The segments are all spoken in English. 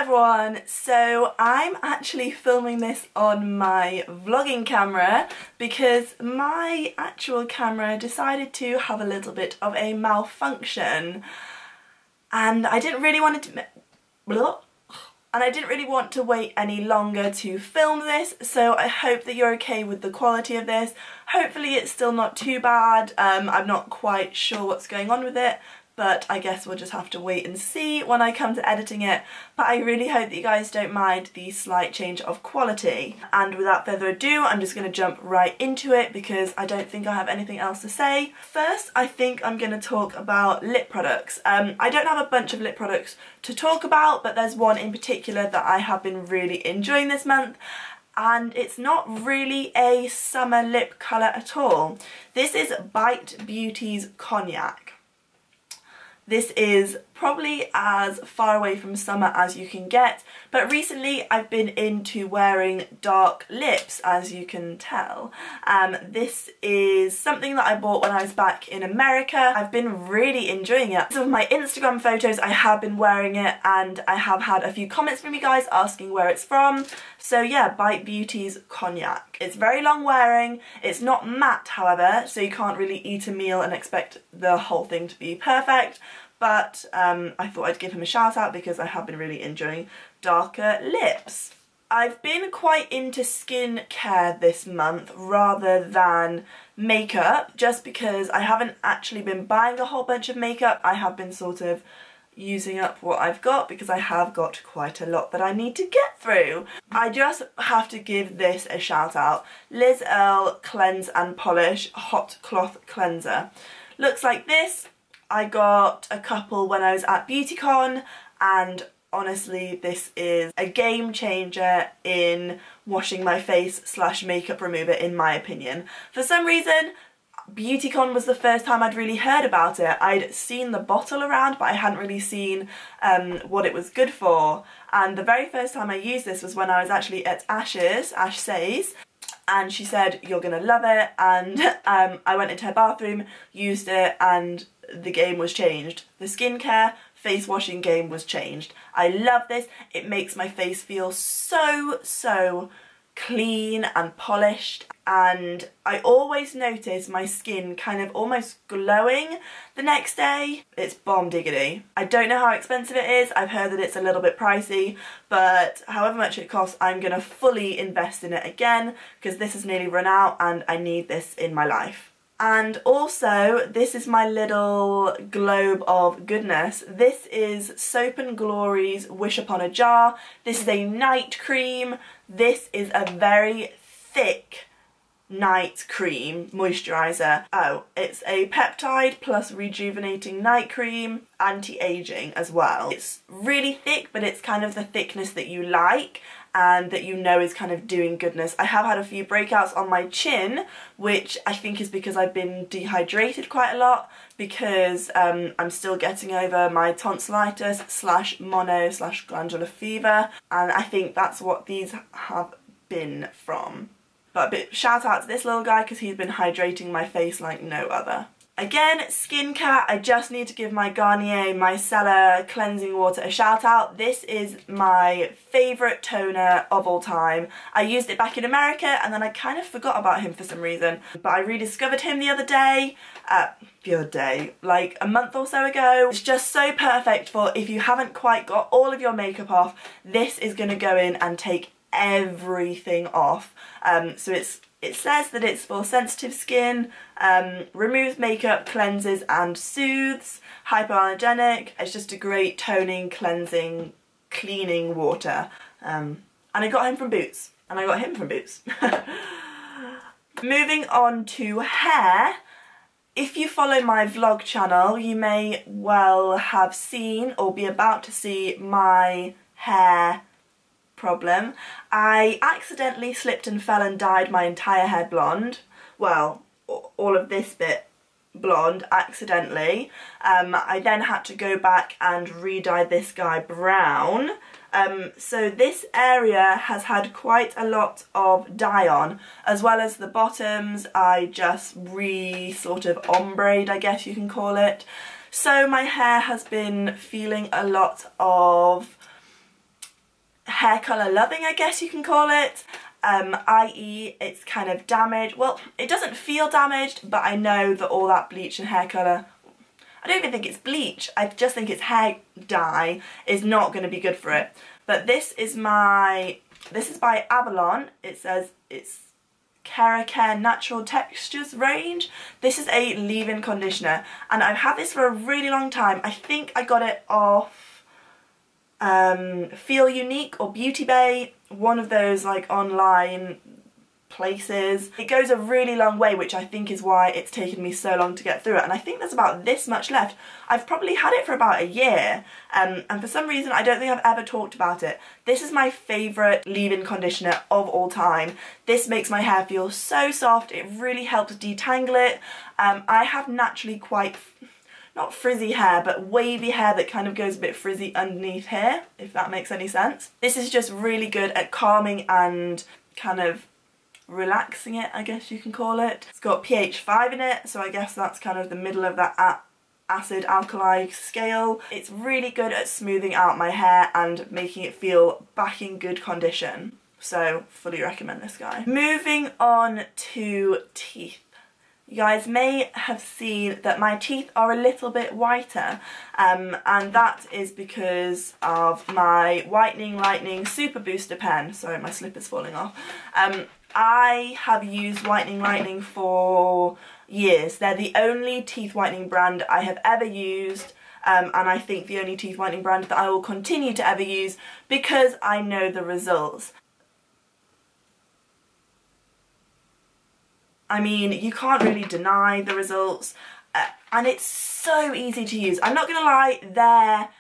everyone, so I'm actually filming this on my vlogging camera because my actual camera decided to have a little bit of a malfunction and I didn't really want to wait any longer to film this, so I hope that you're okay with the quality of this. Hopefully it's still not too bad. I'm not quite sure what's going on with it, but I guess we'll just have to wait and see when I come to editing it. But I really hope that you guys don't mind the slight change of quality. And without further ado, I'm just going to jump right into it because I don't think I have anything else to say. First, I think I'm going to talk about lip products. I don't have a bunch of lip products to talk about, but there's one in particular that I have been really enjoying this month. And it's not really a summer lip colour at all. This is Bite Beauty's Cognac. This is probably as far away from summer as you can get, but recently I've been into wearing dark lips, as you can tell. This is something that I bought when I was back in America. I've been really enjoying it. Some of my Instagram photos I have been wearing it and I have had a few comments from you guys asking where it's from. So yeah, Bite Beauty's Cognac. It's very long wearing, it's not matte however, so you can't really eat a meal and expect the whole thing to be perfect. But I thought I'd give him a shout out because I have been really enjoying darker lips. I've been quite into skincare this month rather than makeup, just because I haven't actually been buying a whole bunch of makeup. I have been sort of using up what I've got because I have got quite a lot that I need to get through. I just have to give this a shout out. Liz Earle Cleanse and Polish Hot Cloth Cleanser. Looks like this. I got a couple when I was at BeautyCon and honestly this is a game changer in washing my face slash makeup remover in my opinion. For some reason BeautyCon was the first time I'd really heard about it. I'd seen the bottle around but I hadn't really seen what it was good for, and the very first time I used this was when I was actually at Ash Says, and she said you're gonna love it, and I went into her bathroom, used it, and the game was changed. The skincare face washing game was changed. I love this. It makes my face feel so clean and polished, and I always notice my skin kind of almost glowing the next day. It's bomb diggity. I don't know how expensive it is. I've heard that it's a little bit pricey, but however much it costs, I'm gonna fully invest in it again because this has nearly run out and I need this in my life. And also, this is my little globe of goodness. This is Soap & Glory's Wish Upon a Jar. This is a night cream. This is a very thick night cream moisturiser. Oh, it's a peptide plus rejuvenating night cream, anti-aging as well. It's really thick, but it's kind of the thickness that you like and that you know is kind of doing goodness. I have had a few breakouts on my chin, which I think is because I've been dehydrated quite a lot, because I'm still getting over my tonsillitis slash mono slash glandular fever, and I think that's what these have been from. But a bit shout out to this little guy because he's been hydrating my face like no other. Again, skincare, I just need to give my Garnier Micellar Cleansing Water a shout out. This is my favourite toner of all time. I used it back in America and then I kind of forgot about him for some reason. But I rediscovered him the other day, like a month or so ago. It's just so perfect for if you haven't quite got all of your makeup off. This is going to go in and take everything off. So it says that it's for sensitive skin, removes makeup, cleanses and soothes, hypoallergenic. It's just a great toning, cleansing, cleaning water. And I got him from Boots. And I got him from Boots. Moving on to hair. If you follow my vlog channel, you may well have seen or be about to see my hair problem. I accidentally slipped and fell and dyed my entire hair blonde. Well, all of this bit blonde accidentally. I then had to go back and re-dye this guy brown. So this area has had quite a lot of dye on, as well as the bottoms. I just sort of ombre'd, I guess you can call it. So my hair has been feeling a lot of hair colour loving, I guess you can call it. I.e. it's kind of damaged. Well, it doesn't feel damaged, but I know that all that bleach and hair colour, I don't even think it's bleach, I just think it's hair dye, is not going to be good for it. But this is by Avalon. It says it's Care Natural Textures range. This is a leave-in conditioner, and I've had this for a really long time. I think I got it off Feel Unique or Beauty Bay, one of those like online places. It goes a really long way, which I think is why it's taken me so long to get through it, and I think there's about this much left. I've probably had it for about a year, and for some reason I don't think I've ever talked about it. This is my favourite leave-in conditioner of all time. This makes my hair feel so soft, it really helps detangle it. I have naturally quite, not frizzy hair, but wavy hair that kind of goes a bit frizzy underneath here, if that makes any sense. This is just really good at calming and kind of relaxing it, I guess you can call it. It's got pH 5 in it, so I guess that's kind of the middle of that acid alkali scale. It's really good at smoothing out my hair and making it feel back in good condition. So fully recommend this guy. Moving on to teeth. You guys may have seen that my teeth are a little bit whiter, and that is because of my Whitening Lightning Super Booster pen. Sorry, my slipper's falling off. I have used Whitening Lightning for years. They're the only teeth whitening brand I have ever used, and I think the only teeth whitening brand that I will continue to ever use because I know the results. I mean, you can't really deny the results, and it's so easy to use. I'm not going to lie, their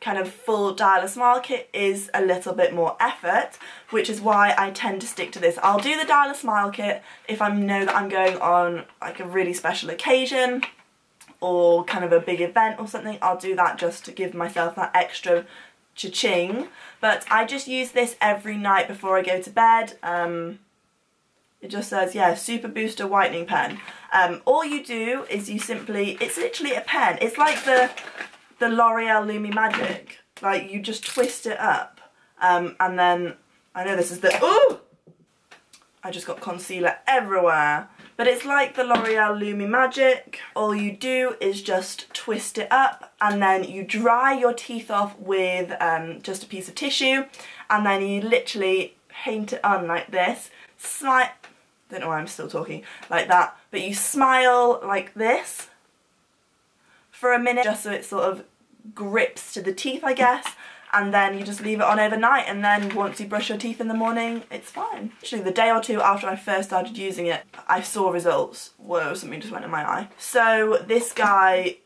kind of full Dial a Smile kit is a little bit more effort, which is why I tend to stick to this. I'll do the Dial a Smile kit if I know that I'm going on like a really special occasion or kind of a big event or something. I'll do that just to give myself that extra cha-ching, but I just use this every night before I go to bed. It just says, yeah, Super Booster Whitening Pen. All you do is you simply, it's literally a pen. It's like the L'Oreal Lumi Magic. Like, you just twist it up. And then, I know this is the, ooh! I just got concealer everywhere. But it's like the L'Oreal Lumi Magic. All you do is just twist it up, and then you dry your teeth off with just a piece of tissue, and then you literally paint it on like this. Smile, don't know why I'm still talking like that, but you smile like this for a minute just so it sort of grips to the teeth, I guess, and then you just leave it on overnight, and then once you brush your teeth in the morning, it's fine. Actually, the day or two after I first started using it, I saw results. Whoa, something just went in my eye. So this guy,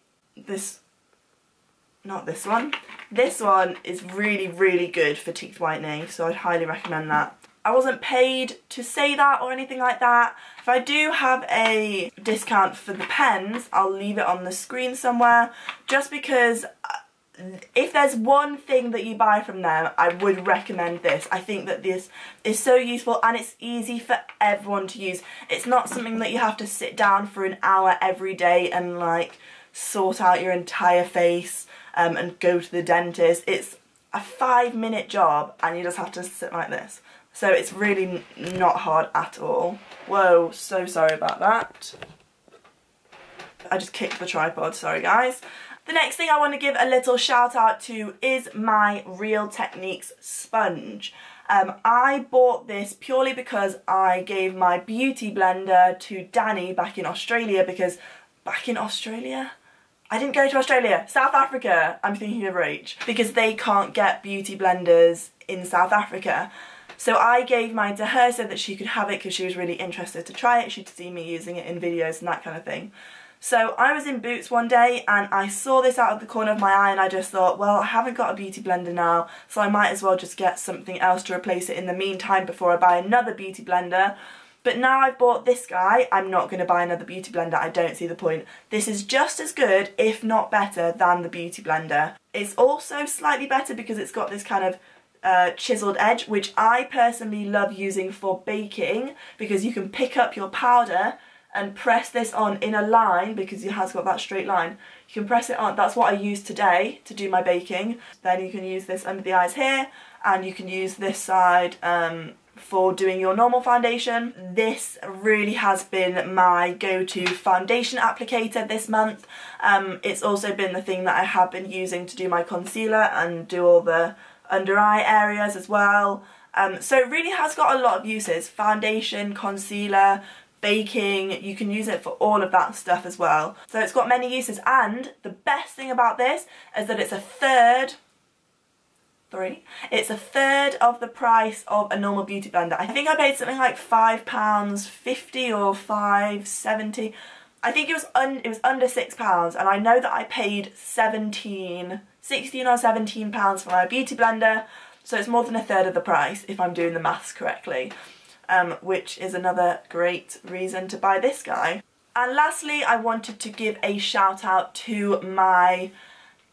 not this one, this one is really, really good for teeth whitening, so I'd highly recommend that. I wasn't paid to say that or anything like that. If I do have a discount for the pens, I'll leave it on the screen somewhere, just because if there's one thing that you buy from them, I would recommend this. I think that this is so useful and it's easy for everyone to use. It's not something that you have to sit down for an hour every day and like sort out your entire face and go to the dentist. It's a 5-minute job and you just have to sit like this. So it's really not hard at all. Whoa, so sorry about that. I just kicked the tripod, sorry guys. The next thing I want to give a little shout out to is my Real Techniques sponge. I bought this purely because I gave my beauty blender to Danny back in Australia, because back in Australia? I didn't go to Australia, South Africa, I'm thinking of Rach, because they can't get beauty blenders in South Africa. So I gave mine to her so that she could have it because she was really interested to try it. She'd seen me using it in videos and that kind of thing. So I was in Boots one day and I saw this out of the corner of my eye and I just thought, well, I haven't got a beauty blender now, so I might as well just get something else to replace it in the meantime before I buy another beauty blender. But now I've bought this guy, I'm not going to buy another beauty blender, I don't see the point. This is just as good, if not better, than the beauty blender. It's also slightly better because it's got this kind of chiseled edge, which I personally love using for baking, because you can pick up your powder and press this on in a line, because it has got that straight line. You can press it on. That's what I used today to do my baking. Then you can use this under the eyes here, and you can use this side for doing your normal foundation. This really has been my go-to foundation applicator this month. It's also been the thing that I have been using to do my concealer and do all the under eye areas as well. So it really has got a lot of uses. Foundation, concealer, baking, you can use it for all of that stuff as well. So it's got many uses, and the best thing about this is that it's a third of the price of a normal beauty blender. I think I paid something like £5.50 or £5.70. I think it was under £6, and I know that I paid £16 or £17 for my beauty blender, so it's more than a third of the price if I'm doing the maths correctly, which is another great reason to buy this guy. And lastly, I wanted to give a shout out to my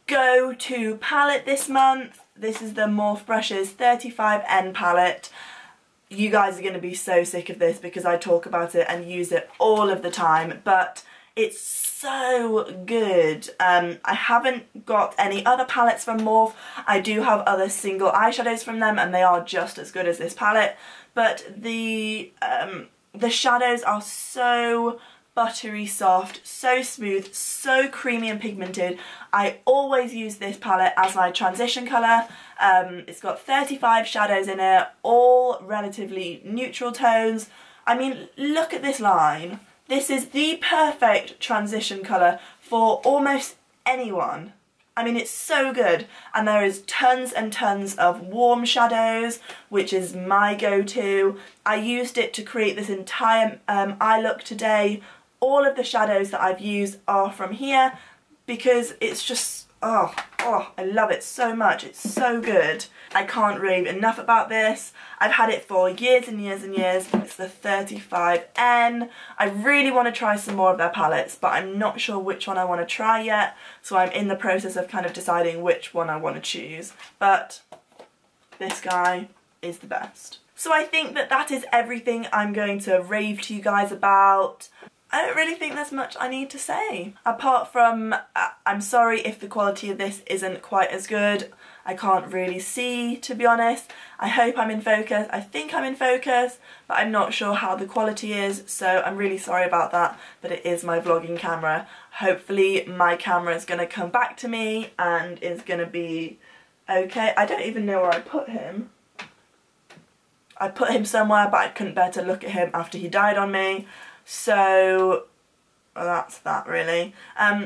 go-to palette this month. This is the Morph Brushes 35N palette. You guys are going to be so sick of this because I talk about it and use it all of the time, but it's so good. I haven't got any other palettes from Morph. I do have other single eyeshadows from them, and they are just as good as this palette, but the shadows are so buttery soft, so smooth, so creamy and pigmented. I always use this palette as my transition colour. It's got 35 shadows in it, all relatively neutral tones. I mean, look at this line. This is the perfect transition colour for almost anyone. I mean, it's so good, and there is tons and tons of warm shadows, which is my go-to. I used it to create this entire eye look today. All of the shadows that I've used are from here because it's just, oh, I love it so much. It's so good. I can't rave enough about this. I've had it for years and years and years. It's the 35N. I really want to try some more of their palettes, but I'm not sure which one I want to try yet, so I'm in the process of kind of deciding which one I want to choose. But this guy is the best. So I think that that is everything I'm going to rave to you guys about. I don't really think there's much I need to say, apart from I'm sorry if the quality of this isn't quite as good. I can't really see, to be honest. I hope I'm in focus. I think I'm in focus, but I'm not sure how the quality is, so I'm really sorry about that, but it is my vlogging camera. Hopefully my camera is going to come back to me and is going to be okay. I don't even know where I put him. I put him somewhere, but I couldn't bear to look at him after he died on me. So well, that's that really.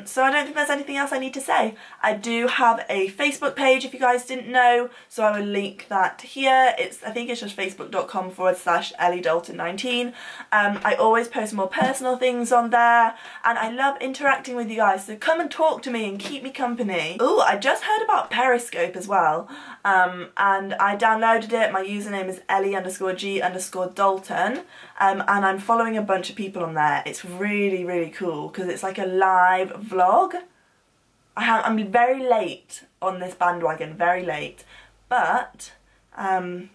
So I don't think there's anything else I need to say. I do have a Facebook page if you guys didn't know, so I will link that here. I think it's just facebook.com/Elliedalton19. I always post more personal things on there, and I love interacting with you guys, so come and talk to me and keep me company. Ooh, I just heard about Periscope as well, and I downloaded it. My username is Ellie_G_Dalton, and I'm following a bunch of people on there. It's really, really cool because it's like a live vlog. I'm very late on this bandwagon, very late, but I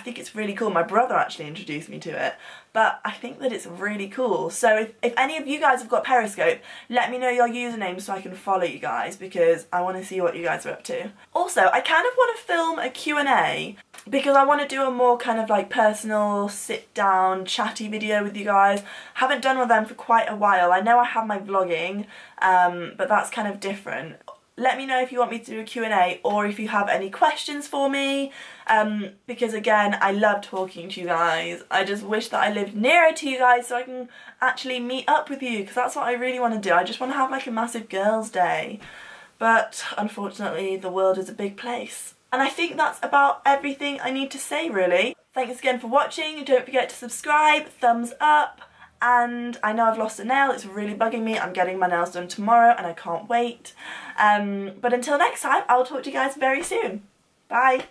think it's really cool. My brother actually introduced me to it, but I think that it's really cool. So if any of you guys have got Periscope, let me know your username so I can follow you guys, because I want to see what you guys are up to. Also, I kind of want to film a Q&A because I want to do a more kind of like personal, sit down, chatty video with you guys. Haven't done one of them for quite a while. I know I have my vlogging, but that's kind of different. Let me know if you want me to do a Q&A or if you have any questions for me, because again, I love talking to you guys. I just wish that I lived nearer to you guys so I can actually meet up with you, because that's what I really want to do. I just want to have like a massive girls' day, but unfortunately the world is a big place. And I think that's about everything I need to say really. Thanks again for watching. Don't forget to subscribe, thumbs up. And I know I've lost a nail, it's really bugging me. I'm getting my nails done tomorrow and I can't wait. But until next time, I'll talk to you guys very soon. Bye!